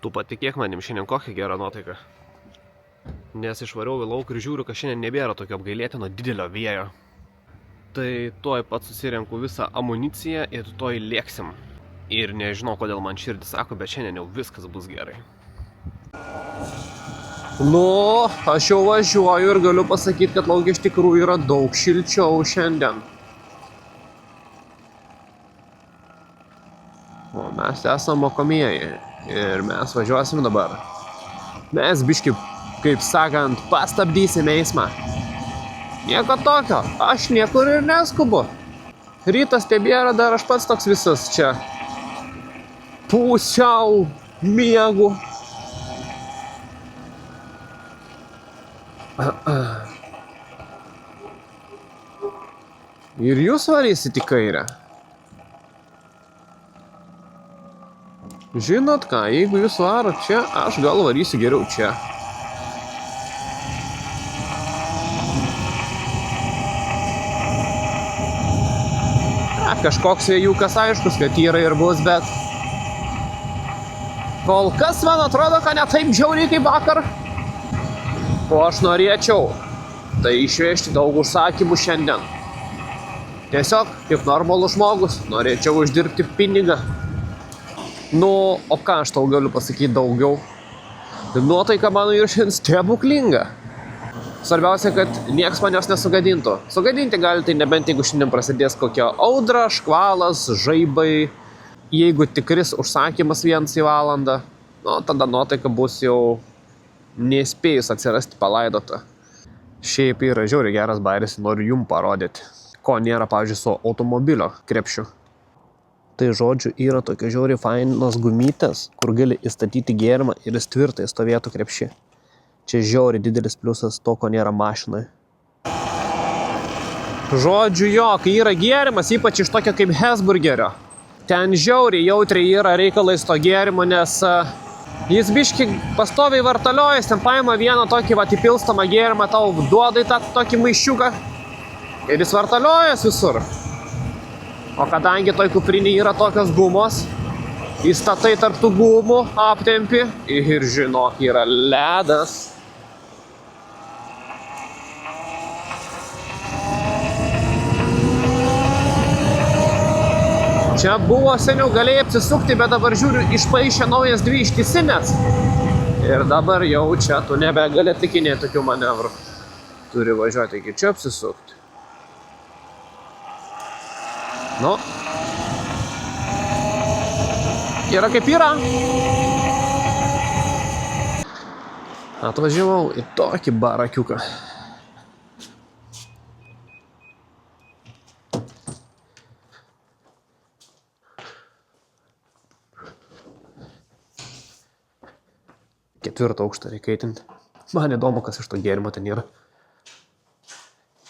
Tu patikėk manim, šiandien kokia gera nuotaika. Nes išvariau į lauką ir žiūriu, kad šiandien nebėra tokio apgailėtino didelio vėjo. Tai tuoj pat susirenku visą amuniciją ir tuoj lėksim. Ir nežinau, kodėl man širdis sako, bet šiandien jau viskas bus gerai. Nu, aš jau važiuoju ir galiu pasakyti, kad lauke iš tikrųjų yra daug šilčiau šiandien. O mes esame mokomieji ir mes važiuosim dabar. Mes biški, kaip sakant, pastabdysim eismą. Nieko tokio, aš niekur ir neskubu. Rytas tebėra, dar aš pats toks visas čia. Pusiau miegu. Ir jūs varysit į kairę. Žinot ką, jeigu jūs varot čia, aš gal varysiu geriau čia. Kažkoks vėjukas aiškus, kad yra ir bus, bet kol kas man atrodo, kad ne taip žiauriai kaip vakar. O aš norėčiau tai išvežti daug užsakymų šiandien. Tiesiog, kaip normalus žmogus, norėčiau uždirbti pinigą. Nu, o ką aš tau galiu pasakyti daugiau? Nuotaika mano ir šiandien stebuklinga. Svarbiausia, kad nieks manęs nesugadintų. Sugadinti gali tai nebent jeigu šiandien prasidės kokia audra, škvalas, žaibai. Jeigu tikris užsakymas 1 valandą, nu, tada nuotaika bus jau nespėjus atsirasti palaidota. Šiaip yra žiauriai geras bairis, noriu jum parodyti, ko nėra, pavyzdžiui, su automobilio krepšiu. Tai žodžiu, yra tokia žiauriai fainos gumytės, kur gali įstatyti gėrimą ir jis tvirtai stovėtų krepši. Čia žiauriai didelis pliusas to, ko nėra mašinai. Žodžiu, jo, kai yra gėrimas, ypač iš tokio kaip Hesburgerio, ten žiauriai jautriai yra reikalais to gėrimo, nes jis biški pastoviai vartaliojas, ten paima vieną tokį įpilstamą gėrimą, tau duoda į tą tokį maišiuką ir jis vartaliojas visur. O kadangi toj kuprinėje yra tokios gumos, įstatai tarp tų gumų, aptempi ir žinok, yra ledas. Čia buvo seniau galėjai apsisukti, bet dabar žiūriu, išpaišė naujas 2 ištisinės. Ir dabar jau čia tu nebegali atlikinėti tokių manevrų. Turi važiuoti iki čia apsisukti. Nu. Yra kaip yra. Atvažiavau į tokį barakiuką. Ketvirtą aukštą reikia įtinti. Man įdomu, kas iš to gėrimo ten yra.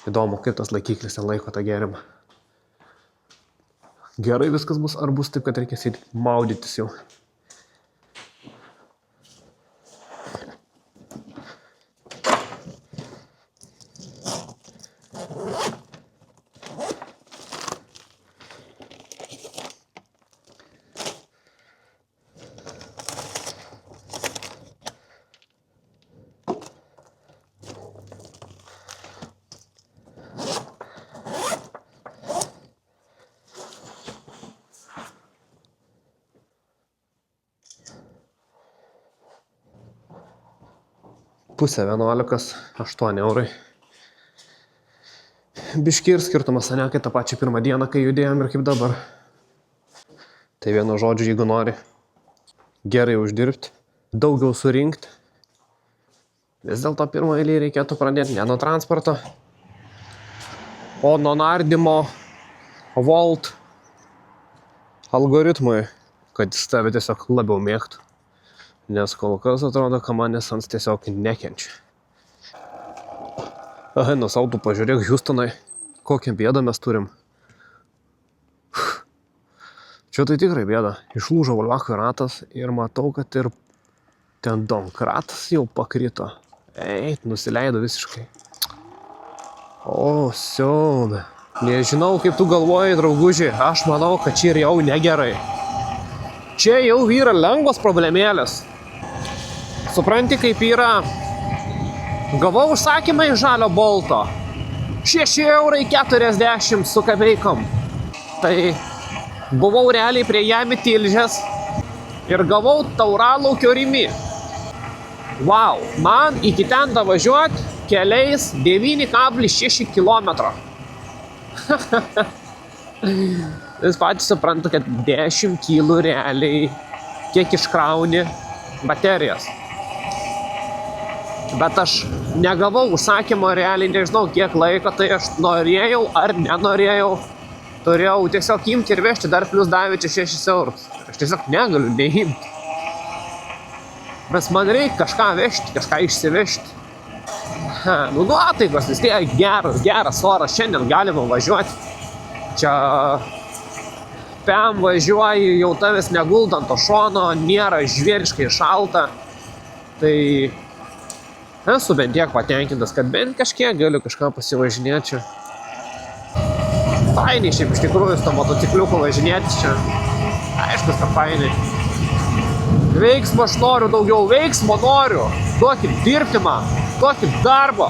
Įdomu, kaip tas laikiklis ten laiko tą gėrimą. Gerai viskas bus, ar bus taip, kad reikės maudytis jau. Pusė 11, 8 eurai. Biški ir skirtumas, ne, kai tą pačią pirmą dieną, kai judėjom ir kaip dabar. Tai vienu žodžiu, jeigu nori gerai uždirbti, daugiau surinkti, vis dėlto pirmą eilį reikėtų pradėti ne nuo transporto, o nuo nardymo Volt algoritmui, kad jis tave tiesiog labiau mėgtų. Nes kol kas atrodo, kad manęs ant tiesiog nekenčia. Nuo sautų pažiūrėk, Houstonai, kokią bėdą mes turim. Čia tai tikrai bėda. Išlūžo Volvakui ratas ir matau, kad ir ten domkratas jau pakrito. Nusileido visiškai. O, siaubė. Nežinau, kaip tu galvoji, drauguži, aš manau, kad čia ir jau negerai. Čia jau yra lengvos problemėlės. Supranti, kaip yra. Gavau užsakymą iš Žalio Bolto. 6,40 € su kapeikom. Tai buvau realiai prie Jami Tilžės ir gavau Tauralaukio Rimi. Wow, man iki ten davažiuoti keliais 9,6 km. Jūs patys suprantu, kad 10 kg realiai kiek iškrauni baterijas. Bet aš negavau užsakymo realiai, nežinau kiek laiko, tai aš norėjau ar nenorėjau. Turėjau tiesiog imti ir vežti, dar plus davė čia 6 €. Aš tiesiog negaliu neimti. Bet man reikia kažką vežti, kažką išsivežti. Nu nuotaikos vis tiek geras oras, šiandien galima važiuoti. Čia pem važiuoji, jau tavęs negulda ant to šono, nėra žvėriškai šalta. Tai esu bent tiek patenkintas, kad bent kažkiek galiu kažką pasivažinėti čia. Fainiai šiaip iš tikrųjų su to motocikliuku važinėti čia. Aiškus, kad fainiai. Veiksmo aš noriu daugiau, veiksmo noriu. Duokit dirbti man, duokit darbo.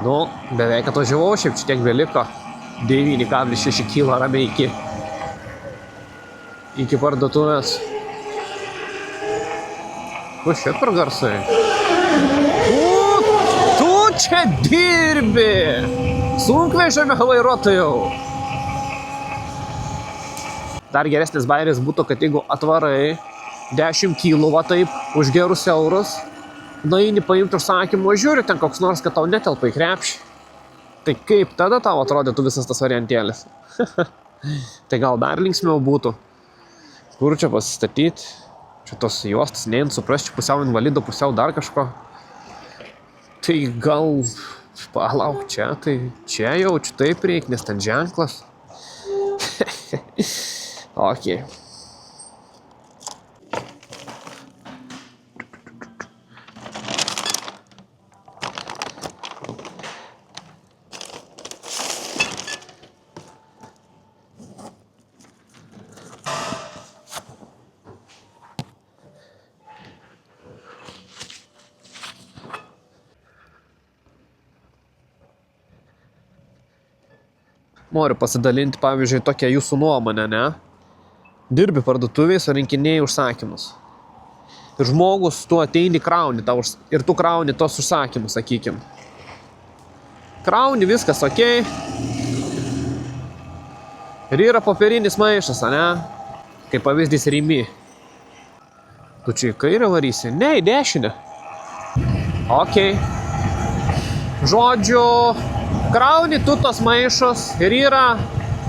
Nu, beveik atvažiavau, šiaip čia tiek beliko. 9,6 kg ramiai iki parduotuvės. Kur šiaip per garsai? Tu čia dirbi! Sunkvežimio vairuotojau! Dar geresnis bairis būtų, kad jeigu atvarai 10 kg va taip už gerus eurus, nueini paimti užsakymų, žiūri ten koks nors, kad tau netelpa į krepšį. Tai kaip tada tau atrodytų visas tas variantėlis? Tai gal dar linksmiau būtų. Kur čia pasistatyti? Čia tos juostas, neint suprast, čia pusiau invalido, pusiau dar kažko. Tai gal palauk čia, tai čia jau čia taip reik, nes ten ženklas. Ok. Noriu pasidalinti, pavyzdžiui, tokią jūsų nuomonę, ne? Dirbi parduotuvėj, surinkinėjai užsakymus. Ir žmogus, tu ateini krauni ir tu krauni tos užsakymus, sakykim. Krauni, viskas okei. Ir yra popierinis maišas, ne? Kaip pavyzdys Rimi. Tu čia į kairę varysi? Ne, į dešinę. Okei. Žodžiu, krauni tu tos maišus ir yra,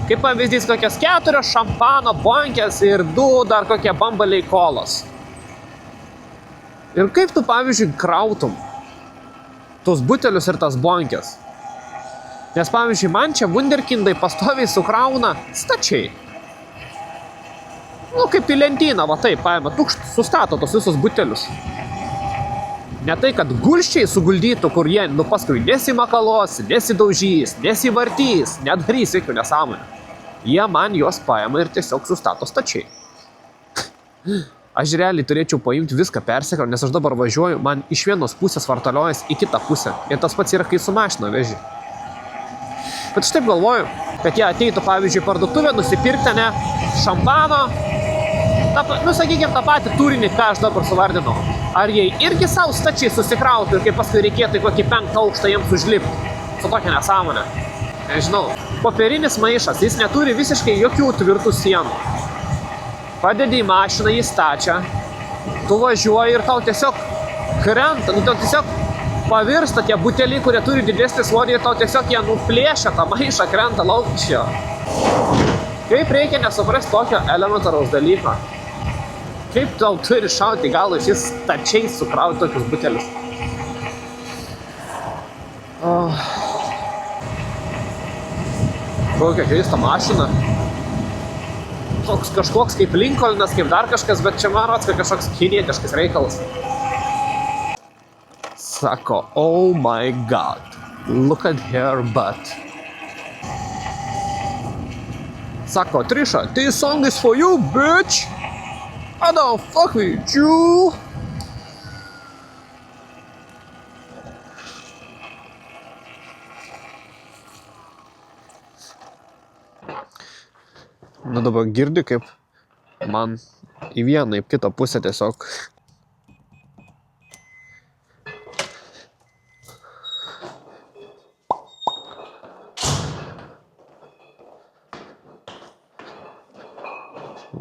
kaip pavyzdys, kokias 4 šampano bonkės ir 2 dar kokie bambaliai kolos. Ir kaip tu, pavyzdžiui, krautum tos butelius ir tas bonkės? Nes, pavyzdžiui, man čia wunderkindai pastoviai sukrauna stačiai. Nu, kaip į lentyną, va taip, paima, sustato tos visus butelius. Ne tai, kad gulščiai suguldytų, kur jie, nu, paskui nesimakalos, nesidaužys, nesivartys, nedarys jokių nesąmonių. Jie man juos paima ir tiesiog sustato stačiai. Aš realiai turėčiau paimti viską persikraut, nes aš dabar važiuoju, man iš vienos pusės vartaliojas į kitą pusę. Ir tas pats yra, kai su mašina veži. Bet aš taip galvoju, kad jie ateitų, pavyzdžiui, parduotuvę, nusipirkti, ne, šampano, nu, sakykime, tą patį turinį, ką aš dabar suvardinau. Ar jie irgi savo stačiai susikrautų ir kaip paskui reikėtų į kokį 5 aukštą jiems užlipti su tokia nesąmonė? Nežinau. Popierinis maišas, jis neturi visiškai jokių tvirtų sienų. Padedi į mašiną, jį stačią, tu važiuoji ir tau tiesiog krenta, nu tau tiesiog pavirsta tie buteliai, kurie turi didesnį svorį ir tau tiesiog jie nuplėšia tą maišą, krenta lauk iš jo. Kaip reikia nesuprasti tokio elementaraus dalyko? Kaip tau turi šauti galą šis stačiai sukrauti tokius butelius? Kokia keista mašina. Toks kažkoks kaip Lincolnas, kaip dar kažkas, bet čia man rods, kad kažkoks kinietiškas reikalas. Sako, oh my god, look at her butt. Sako, Trisha, this song is for you, bitch! I don't fuck with you. Nu dabar girdi, kaip man į vieną, į kitą pusę tiesiog.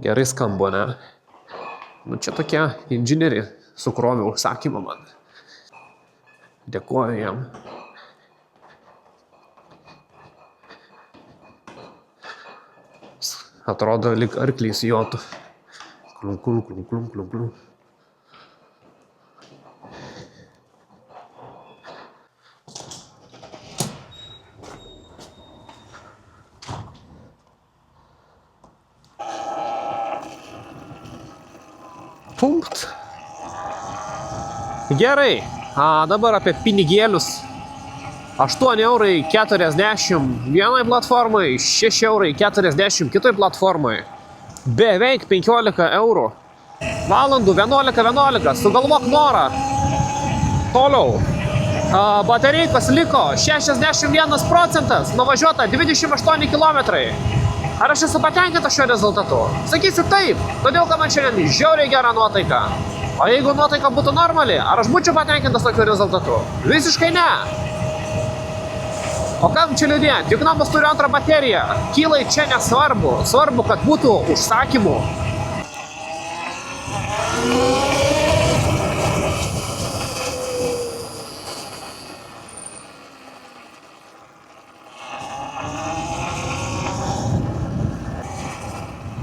Gerai skambu, ne? Nu čia tokie inžinieriai sukrovė užsakymą man. Dėkuoju jam. Atrodo, lyg arklys jotų. Klum, klum, klum, klum, klum, klum. Punkt. Gerai. Dabar apie pinigėlius. 8,40 € vienai platformai, 6,40 € kitoj platformai. Beveik 15 €. Valandų 11,11. Sugalvok norą. Toliau. Baterijos liko 61%. Nuvažiuota 28 km. Ar aš esu patenkintas šio rezultatu? Sakysiu taip, todėl kad man šiandien žiauriai gera nuotaika. O jeigu nuotaika būtų normali, ar aš būčiau patenkintas tokiu rezultatu? Visiškai ne. O kam čia liūdėti? Juk namas turi antrą bateriją. Kylai čia nesvarbu. Svarbu, kad būtų užsakymų.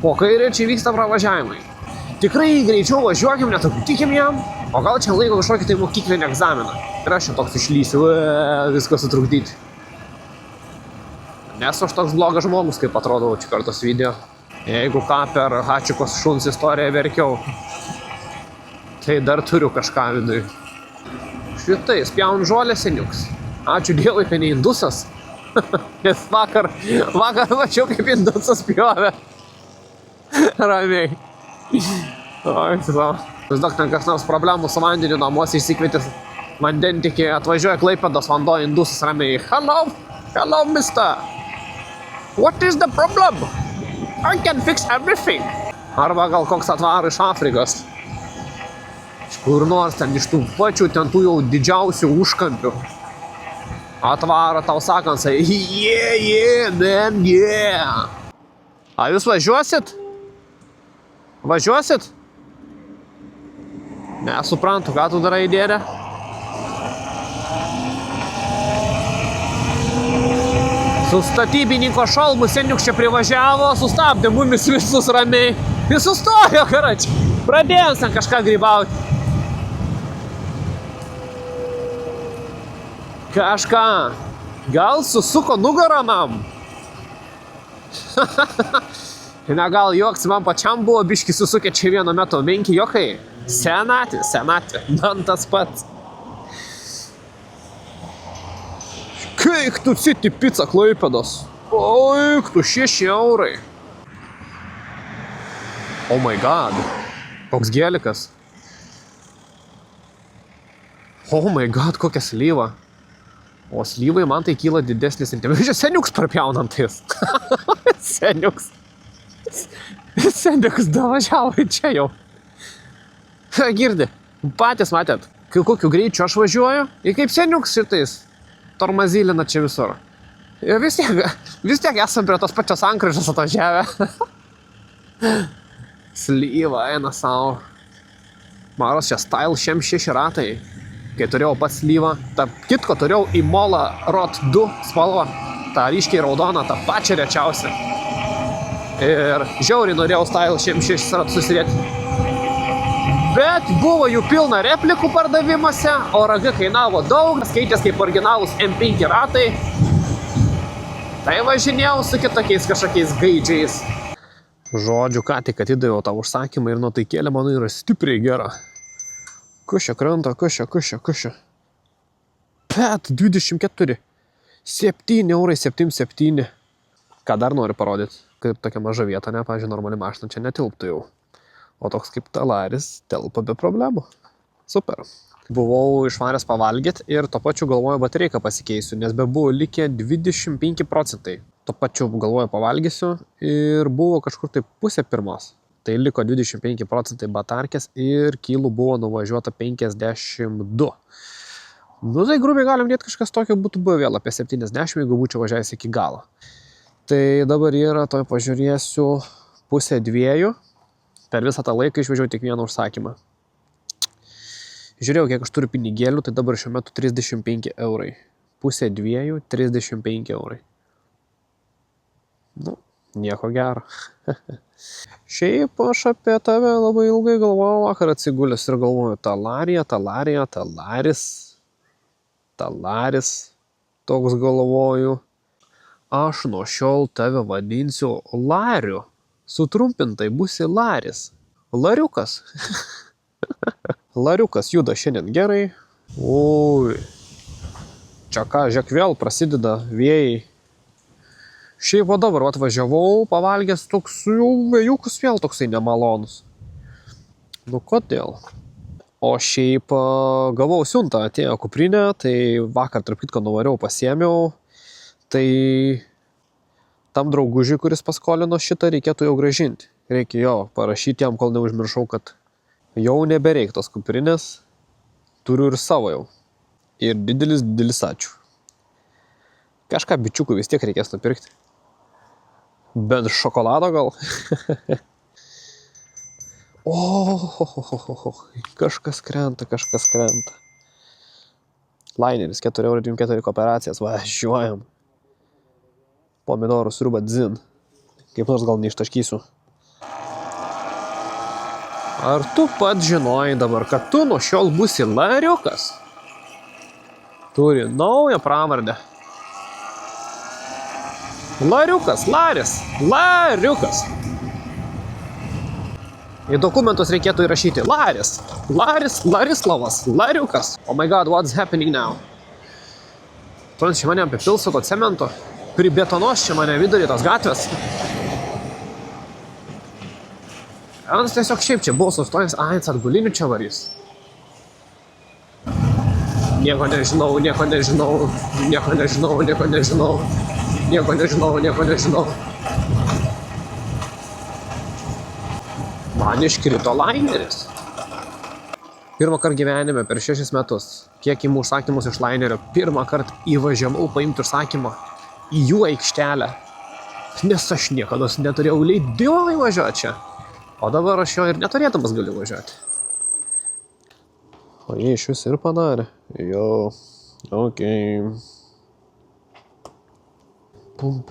Po kairė čia vyksta pravažiavimai. Tikrai greičiau važiuokim, netrukdykim jam. O gal čia laiko kažkokį tai mokyklinį egzaminą. Ir aš čia toks išlysiu, viską sutrukdyti. Nesu aš toks blogas žmogus, kaip atrodau čia kartos video. Jeigu ką per Hačikos šuns istoriją verkiau, tai dar turiu kažką vidui. Šitai, spjaun žolę seniuks. Ačiū Dievui, kad ne indusas. Nes vakar mačiau, kaip indusas pjovė. Ramiai. Oi, savo. Vis daug ten kas nors problemų su vandeniu namuose išsikvietęs vandentikį, atvažiuoja Klaipėdos vanduo, indusas ramiai. Hello, mister. What is the problem? I can fix everything. Arba gal koks atvaro iš Afrikos. Iš kur nors ten, iš tų pačių, ten tų jau didžiausių užkampių. Atvaro tau sakant, yeah, man, yeah. A jūs važiuosit? Važiuosit? Nesuprantu, ką tu darai, dėdė? Su statybininko šalmu seniuks čia privažiavo, sustabdė mumis visus ramiai. Jis sustojo, karač. Pradėjom ten kažką grybauti. Kažką. Gal susuko nugarą man? Gal joks man pačiam buvo biški susukę čia vienu metu. Menki jokai. Senatė. Man tas pats. Kaik tu City Pizza Klaipėdos. Oik tu 6 €. Oh my god. Koks gelikas. Oh my god, kokia slyva. O slyvai man tai kyla didesnis centimetras. Seniuks parpjaunantis. Seniuks davažiavo čia jau. Girdi, patys matėt, kokiu greičiu aš važiuoju ir kaip seniuks šitais tormazylina čia visur. Ir vis tiek esam prie tos pačios sankryžos atvažiavę. Slyva eina savo. Maros čia style šiam 6 ratai. Kai turėjau pats slyvą, tarp kitko turėjau Imola Rot 2 spalvą. Ta ryškiai raudona, ta pačia rečiausia. Ir žiauriai norėjau style šiam 6 ratų susirėti. Bet buvo jų pilna replikų pardavimuose, o ragai kainavo daug, skaitės kaip originalus M5 ratai. Tai važinėjau su kitokiais kažkokiais gaidžiais. Žodžiu, ką tik atidaviau tą užsakymą ir nuotaikėlė mano yra stipriai gera. Kušia krenta, kušia. Bet 24. 7,77 €. Ką dar noriu parodyti? Kaip tokia maža vieta, ne, pavyzdžiui, normali mašina čia netilptų jau. O toks kaip talaris telpa be problemų. Super. Buvau išvaręs pavalgyti ir to pačiu galvoju batereiką pasikeisiu, nes be buvo likę 25%. To pačiu galvoju pavalgysiu ir buvo kažkur tai 1:30. Tai liko 25% batarkės ir kilų buvo nuvažiuota 52. Nu tai grubiai galim dėti kažkas tokio būtų buvę vėl apie 70, jeigu būčiau važiavęs iki galo. Tai dabar yra, toj pažiūrėsiu 1:30. Per visą tą laiką išvežiau tik vieną užsakymą. Žiūrėjau, kiek aš turiu pinigėlių, tai dabar šiuo metu 35 eurai. 1:30, 35 eurai. Nu, nieko gero. Šiaip aš apie tave labai ilgai galvojau, vakar atsigulęs ir galvoju, talaris, toks galvoju. Aš nuo šiol tave vadinsiu Lariu. Sutrumpintai būsi Laris. Lariukas. Lariukas juda šiandien gerai. Ui. Čia ką, žiūrėk, vėl prasideda vėjai. Šiaip o dabar atvažiavau, pavalgęs toks jau vėjukas vėl toksai nemalonus. Nu kodėl? O šiaip gavau siuntą, atėjo kuprinė, tai vakar tarp kitko nuvariau, pasiėmiau. Tai tam draugužiui, kuris paskolino šitą, reikėtų jau grąžinti. Reikia jo parašyti jam, kol neužmiršau, kad jau nebereik tos kuprinės. Turiu ir savo jau. Ir didelis ačiū. Kažką bičiukų vis tiek reikės nupirkti. Bent šokolado gal. Kažkas krenta. Laineris 4,24 kooperacijas, važiuojam. Pomidorų sriuba dzin. Kaip nors gal neištaškysiu. Ar tu pats žinojai dabar, kad tu nuo šiol būsi Lariukas? Turi naują pravardę. Lariukas, Lariukas. Į dokumentus reikėtų įrašyti Larislavas, Lariukas. Oh my god, what's happening now? Tuomet čia mane apipils su to cemento. Pribetonos čia mane vidurį tos gatvės. Anas tiesiog šiaip čia buvo sustojęs, atgulinių čia varys. Nieko nežinau. Man iškrito laineris. Pirmą kartą gyvenime per 6 metus, kiek imu užsakymus iš lainerio, pirmą kartą įvažiavau paimti užsakymą į jų aikštelę. Nes aš niekada neturėjau leidimo įvažiuoti čia. O dabar aš jo ir neturėdamas galiu važiuoti. O jie iš vis ir padarė. Jo, okei. Pum.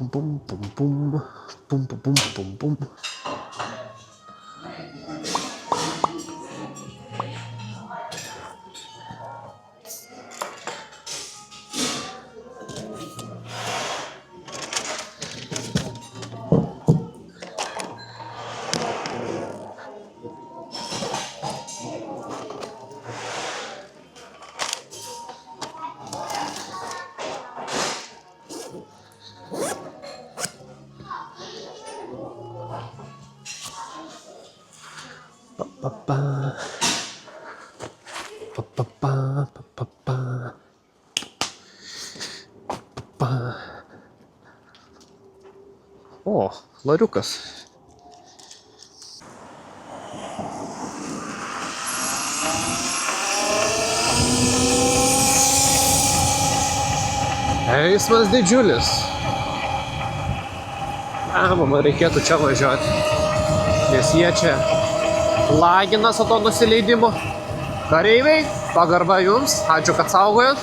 O, Lariukas. Eismas didžiulis. Man reikėtų čia važiuoti, nes jie čia lagina su to nusileidimu. Kareiviai, pagarba jums, ačiū, kad saugojat.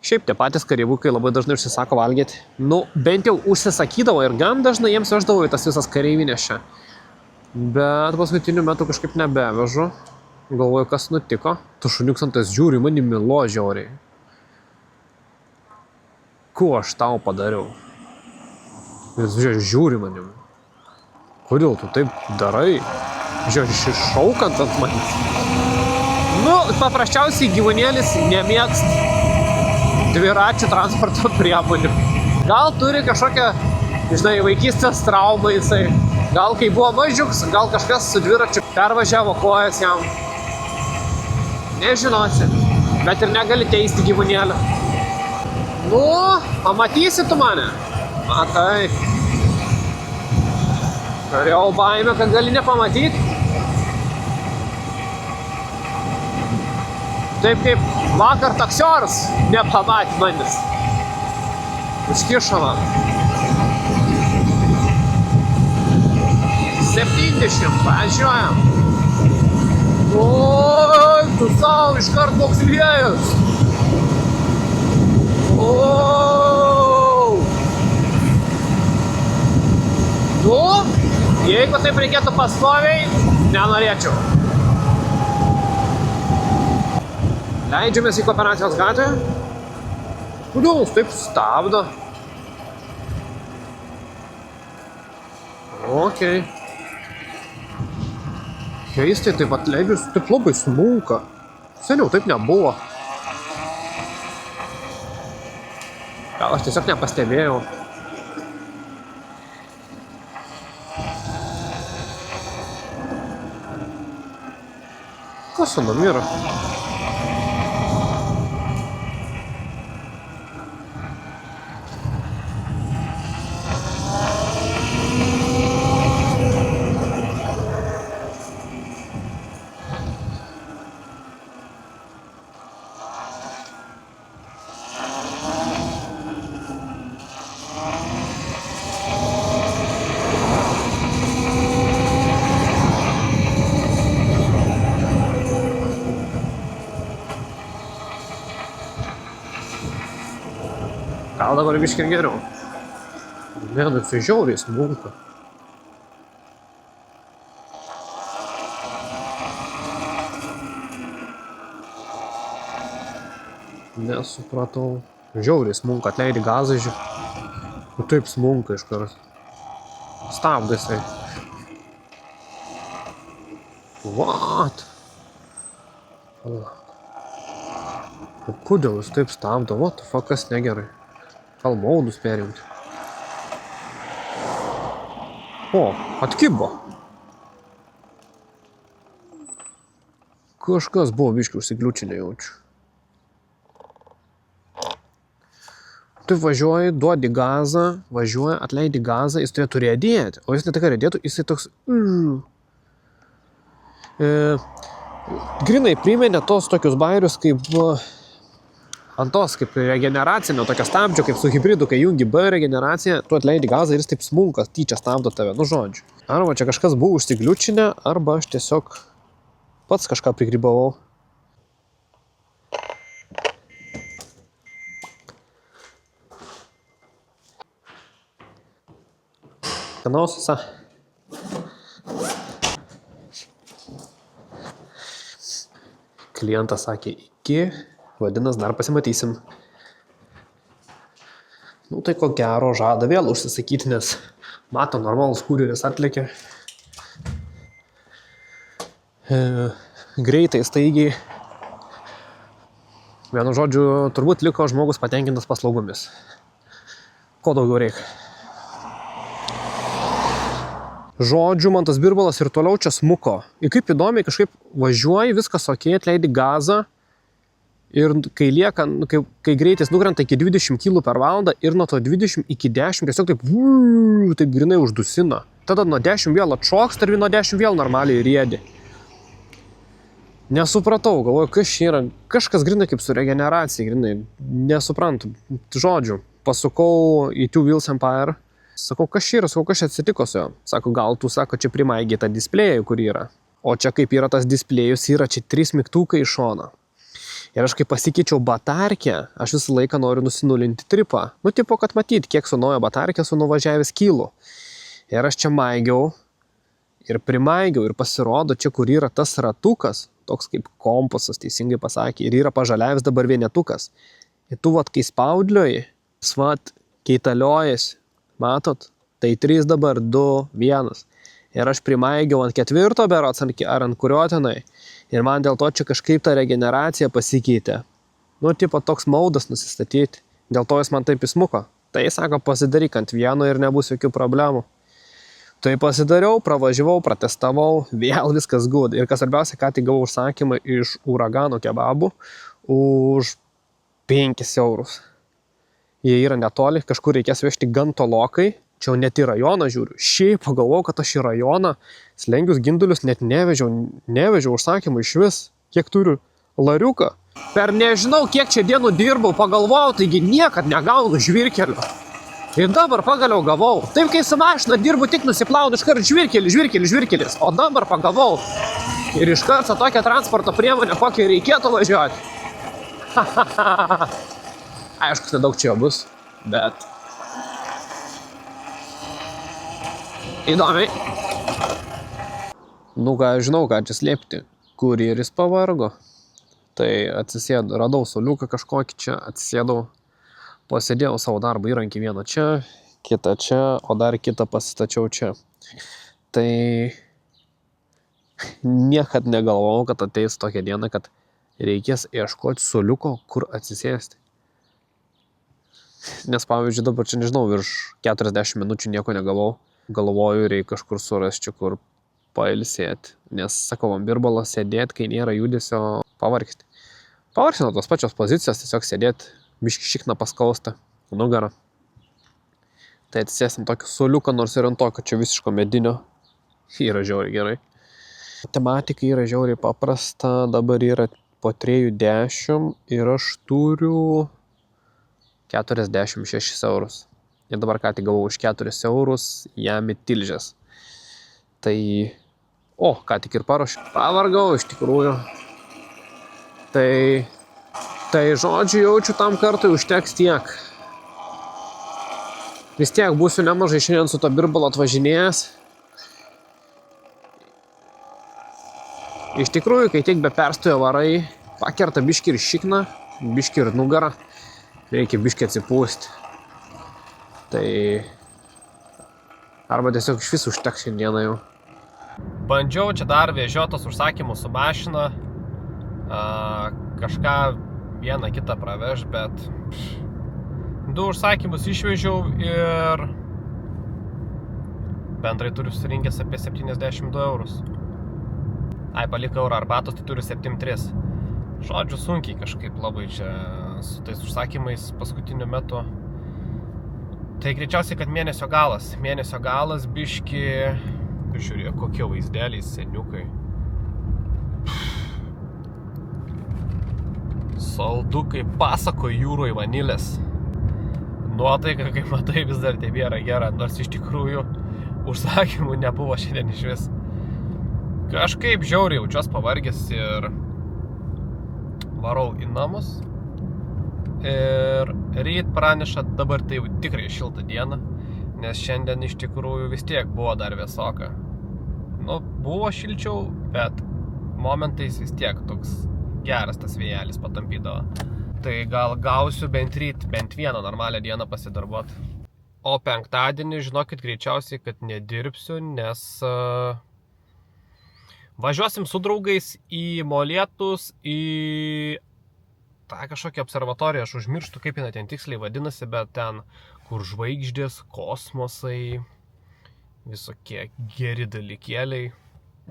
Šiaip tie patys kareivukai labai dažnai užsisako valgyti. Nu, bent jau užsisakydavo ir gan dažnai jiems veždavo į tas visas kareivinės čia. Bet paskutiniu metu kažkaip nebevežu. Galvoju, kas nutiko. Tu šuniuks ant tas žiūri, mani milo žiauriai. Kuo aš tau padariau? Jis žiūri manim. Kodėl tu taip darai? Žiūrėk, šaukant ant manęs. Nu, paprasčiausiai gyvūnėlis nemėgst dviračių transporto priemonių. Gal turi kažkokią, žinai, vaikystės traumą jisai. Gal kai buvo mažiuks, gal kažkas su dviračiu pervažiavo kojas jam. Nežinosi, bet ir negali teisti gyvūnėlį. Nu, pamatysi tu mane? Matai. Turėjau baimę, kad gali nepamatyti. Taip kaip vakar taksiuoras nepamatė manis. Užkišo man. 70, važiuojam. Oi, tu savo iškart koks vėjas. O. Nu, jeigu taip reikėtų pastoviai, nenorėčiau. Leidžiamės į Kooperacijos gatvę. Kodėl jūs taip stabdo? Okei. Keistai taip atleidžius, taip labai smunka. Seniau taip nebuvo. Gal aš tiesiog nepastebėjau. Kas su manim yra? Gal dabar biškį geriau. Ne, nu tai žiauriai smunka. Nesupratau. Žiauriai smunka, atleidi gazą, nu taip smunka iškart. Stabdo jisai. What? O kodėl jis taip stabdo? What the fuck, kas negerai? Gal maudus perjungti. O, atkibo. Kažkas buvo biškiai užsikliučinę jaučiu. Tu važiuoji, duodi gazą, važiuoji, atleidi gazą, jis turėtų riedėti. O jis ne tik riedėtų, jisai toks... Grinai priminė tos tokius bairius, kaip... Ant tos, kaip regeneracinio, tokio stabdžio, kaip su hybridu, kai jungi B regeneraciją, tu atleidi gazą ir jis taip smunka, tyčia stabdo tave, nu žodžiu. Arba čia kažkas buvo užsigliučinę, arba aš tiesiog pats kažką prigrybavau. Kanaususa. Klientas sakė iki... Vadinas, dar pasimatysim. Nu, tai ko gero žada vėl užsisakyti, nes mato normalus kurjeris atlėkė. Greitai, staigiai. Vienu žodžiu, turbūt liko žmogus patenkintas paslaugomis. Ko daugiau reikia? Žodžiu, man tas birbalas ir toliau čia smuko. Ir kaip įdomiai, kažkaip važiuoji, viskas okei, atleidi gazą. Ir kai lieka, kai greitis nukrenta iki 20 km per valandą ir nuo to 20 iki 10 tiesiog taip grinai uždusina. Tada nuo 10 vėl atšoksta ir nuo 10 vėl normaliai riedi. Nesupratau, galvoju, kas čia yra. Kažkas grinai kaip su regeneracija, grinai. Nesuprantu. Žodžiu, pasukau į Two Wheels Empire. Sakau, kas čia yra, sakau, kas čia atsitiko su jo. Sako, gal tu, sako, čia primaigė tą displėjų, kur yra. O čia kaip yra tas displėjus, yra čia 3 mygtukai iš šono. Ir aš kai pasikeičiau batarkę, aš visą laiką noriu nusinulinti tripą. Nu, tipo, kad matyti, kiek su nauja batarkė su nuvažiavęs kilų. Ir aš čia maigiau ir primaigiau ir pasirodo, čia kur yra tas ratukas, toks kaip kompasas, teisingai pasakė, ir yra pažaliavęs dabar vienetukas. Ir tu, vat, kai spaudlioji, svat, keitaliojasi, matot, tai 3 dabar, 2, 1. Ir aš primaigiau ant 4 berots, ar ant kurio tenai. Ir man dėl to čia kažkaip ta regeneracija pasikeitė. Nu, tipo, toks maudas nusistatyti. Dėl to jis man taip įsmuko. Tai, sako, pasidaryk ant vieno ir nebus jokių problemų. Tai pasidariau, pravažiavau, pratestavau, vėl viskas good. Ir kas svarbiausia, ką tik gavau užsakymą iš Uragano kebabų už 5 eurus. Jie yra netoli, kažkur reikės vežti gan tolokai. Čia jau net į rajoną žiūriu. Šiaip pagalvojau, kad aš į rajoną slengius gindulius net nevežiau užsakymą iš vis. Kiek turiu lariuką. Per nežinau, kiek čia dienų dirbau, pagalvojau, taigi niekad negaunu žvyrkelio. Ir dabar pagaliau gavau. Taip, kai su mašina dirbu, tik nusiplaunu iškart žvyrkelis. O dabar pagalvojau. Ir iškart su tokia transporto priemonė, kokią reikėtų važiuoti. Aišku, nedaug čia bus, bet įdomiai. Nu ką, žinau, ką čia slėpti. Kurjeris pavargo. Tai atsisėdu, radau suoliuką kažkokį čia, atsisėdau. Pasėdėjau savo darbo įrankį vieną čia, kitą čia, o dar kitą pasistačiau čia. Tai niekad negalvojau, kad ateis tokia diena, kad reikės ieškoti suoliuko, kur atsisėsti. Nes pavyzdžiui, dabar čia nežinau, virš 40 minučių nieko negavau. Galvoju, reikia kažkur surasti, kur pailsėti. Nes, sakau, ant birbalo sėdėti, kai nėra judesio, pavargti. Pavargti nuo tos pačios pozicijos, tiesiog sėdėti, biškį šikną paskausta, nugarą. Tai atsisėsim tokį suoliuką, nors ir ant to, kad čia visiško medinio. Yra žiauriai gerai. Matematika yra žiauriai paprasta, dabar yra po 3,10 ir aš turiu 46 eurus. Ir dabar ką tik gavau už 4 eurus, jam į tilžės. Tai, ką tik ir paruošiu. Pavargau iš tikrųjų. Tai žodžiu, jaučiu tam kartui užteks tiek. Vis tiek būsiu nemažai šiandien su to birbalo atvažinėjęs. Iš tikrųjų, kai tik be perstojo varai, pakerta biškį ir šikną, biškį ir nugarą. Reikia biškį atsipūsti. Tai arba tiesiog iš vis užteks šiandieną jau. Bandžiau čia dar vežiotos užsakymus su mašina. Kažką vieną kitą praveš, bet 2 užsakymus išvežiau ir bendrai turiu surinkęs apie 72 eurus. Paliko eurą arbatos, tai turiu 73. Žodžiu, sunkiai kažkaip labai čia su tais užsakymais paskutiniu metu. Tai greičiausiai, kad mėnesio galas. Mėnesio galas biški, žiūrėk, kokie vaizdeliai seniukai. Saldukai pasako jūroj vanilės. Nuotaika, kaip matai, vis dar tebėra gera, nors iš tikrųjų užsakymų nebuvo šiandien iš vis. Kažkaip žiauriai jaučiuos pavargęs ir varau į namus. Ir ryt praneša dabar tai jau tikrai šiltą dieną, nes šiandien iš tikrųjų vis tiek buvo dar vėsoka. Buvo šilčiau, bet momentais vis tiek toks geras tas vėjelis patampydavo. Tai gal gausiu bent ryt, bent vieną normalią dieną pasidarbuot. O penktadienį, žinokit, greičiausiai, kad nedirbsiu, nes važiuosim su draugais į Molėtus, į tą kažkokią observatoriją, aš užmirštu, kaip jinai ten tiksliai vadinasi, bet ten, kur žvaigždės, kosmosai, visokie geri dalykėliai.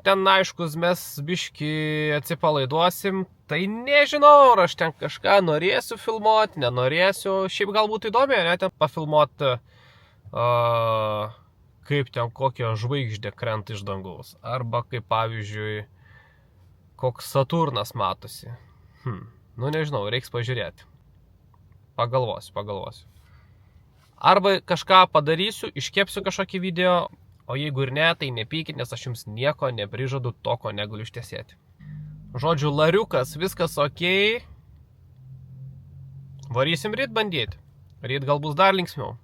Ten, aiškus, mes biški atsipalaiduosim, tai nežinau, ar aš ten kažką norėsiu filmuoti, nenorėsiu. Šiaip galbūt įdomiai, ne, ten pafilmuoti, kaip ten kokia žvaigždė krenta iš dangaus. Arba kaip, pavyzdžiui, koks Saturnas matosi. Nežinau, reiks pažiūrėti. Pagalvosiu. Arba kažką padarysiu, iškepsiu kažkokį video, o jeigu ir ne, tai nepykit, nes aš jums nieko neprižadu to, ko negaliu ištiesėti. Žodžiu, lariukas, viskas okei. Varysim ryt bandyti. Ryt gal bus dar linksmiau.